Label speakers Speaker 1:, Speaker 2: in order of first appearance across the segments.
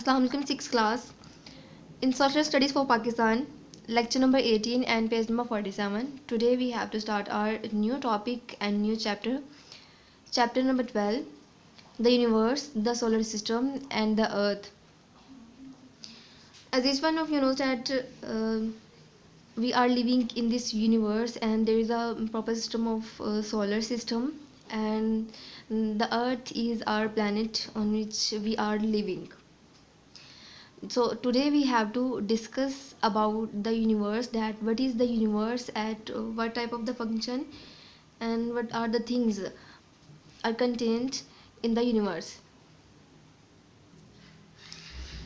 Speaker 1: Assalamu alaikum, 6th class. In Social Studies for Pakistan, lecture number 18 and page number 47. Today we have to start our new topic and new chapter. Chapter number 12, the universe, the solar system and the earth. As each one of you knows that we are living in this universe and there is a proper system of solar system, and the earth is our planet on which we are living. So today we have to discuss about the universe, that what is the universe, at what type of the function, and what are the things are contained in the universe.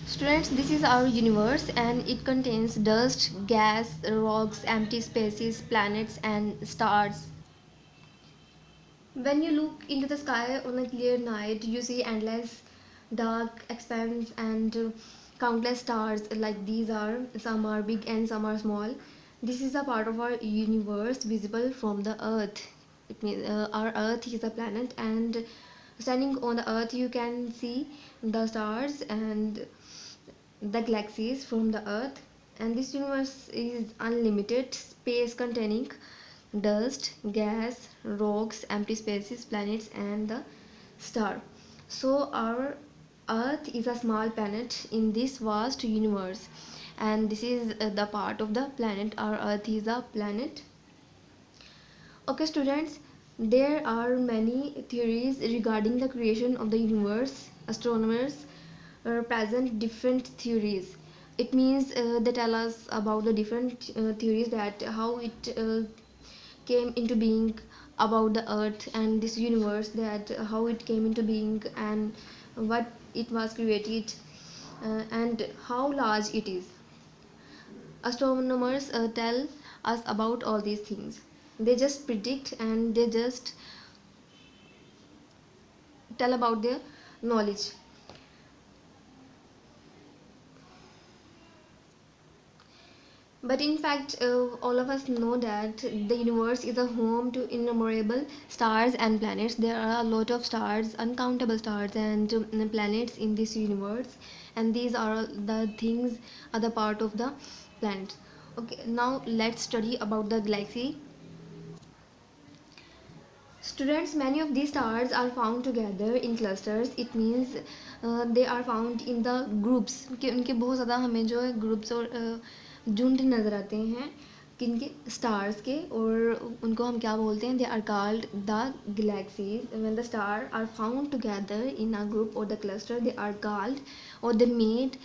Speaker 1: Students, this is our universe and it contains dust, gas, rocks, empty spaces, planets and stars. When you look into the sky on a clear night, you see endless dark expanse and countless stars. Like these are, some are big and some are small. This is a part of our universe visible from the earth. It means our earth is a planet, and standing on the earth you can see the stars and the galaxies from the earth. And this universe is unlimited space containing dust, gas, rocks, empty spaces, planets and the star. So our earth is a small planet in this vast universe, and this is the part of the planet. Our earth is a planet. Okay students, there are many theories regarding the creation of the universe. Astronomers present different theories. It means they tell us about the different theories, that how it came into being, about the earth and this universe, that how it came into being and what it was created, and how large it is. Astronomers tell us about all these things. They just predict and they just tell about their knowledge. But in fact, all of us know that the universe is a home to innumerable stars and planets. There are a lot of stars, uncountable stars and planets in this universe, and these are the things, are the part of the planets. Okay, now let's study about the galaxy. Students, many of these stars are found together in clusters. It means they are found in the groups. कि उनके बहुत ज़्यादा हमें जो है groups और झुंड नज़र आते हैं किनके, स्टार्स के, और उनको हम क्या बोलते हैं, they are called the galaxies. When the star are found together in a group और the cluster, they are called और they made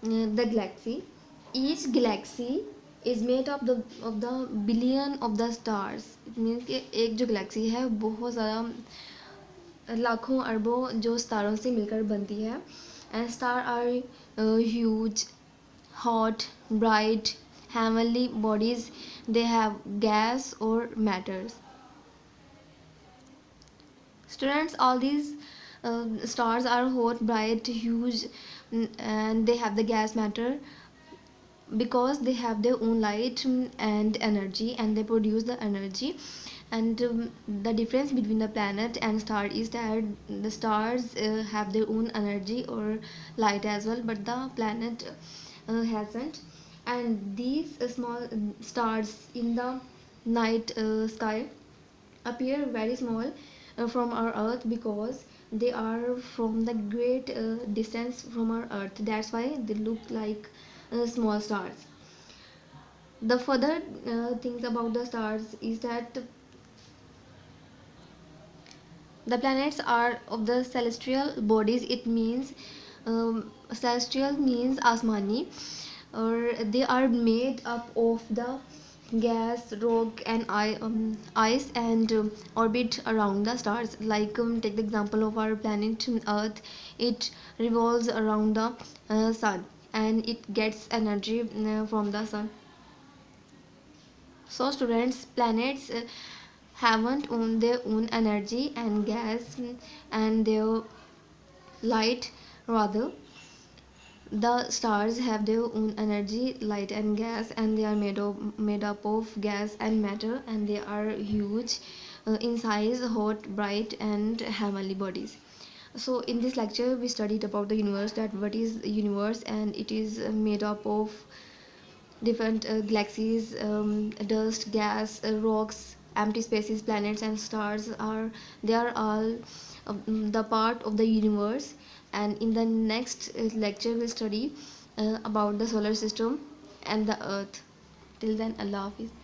Speaker 1: the galaxy. Each galaxy is made of the billion of the stars. It means कि एक जो Galaxy है बहुत ज़्यादा लाखों अरबों जो स्टारों से मिलकर बनती है. And star are huge, hot, bright, heavenly bodies. They have gas or matters. Students, all these stars are hot, bright, huge, and they have the gas matter because they have their own light and energy, and they produce the energy. And the difference between the planet and star is that the stars have their own energy or light as well, but the planet hasn't. And these small stars in the night sky appear very small from our earth because they are from the great distance from our earth. That's why they look like small stars. The further things about the stars is that the planets are of the celestial bodies. It means celestial means asmani, or they are made up of the gas, rock and ice, and orbit around the stars. Like take the example of our planet earth. It revolves around the sun and it gets energy from the sun. So students, planets haven't owned their own energy and gas and their light. Rather, the stars have their own energy, light and gas, and they are made up of gas and matter, and they are huge in size, hot, bright and heavenly bodies. So in this lecture we studied about the universe, that what is the universe, and it is made up of different galaxies, dust, gas, rocks, empty spaces, planets and stars. Are they are all the part of the universe. And in the next lecture we'll study about the solar system and the earth. Till then, Allah Hafiz.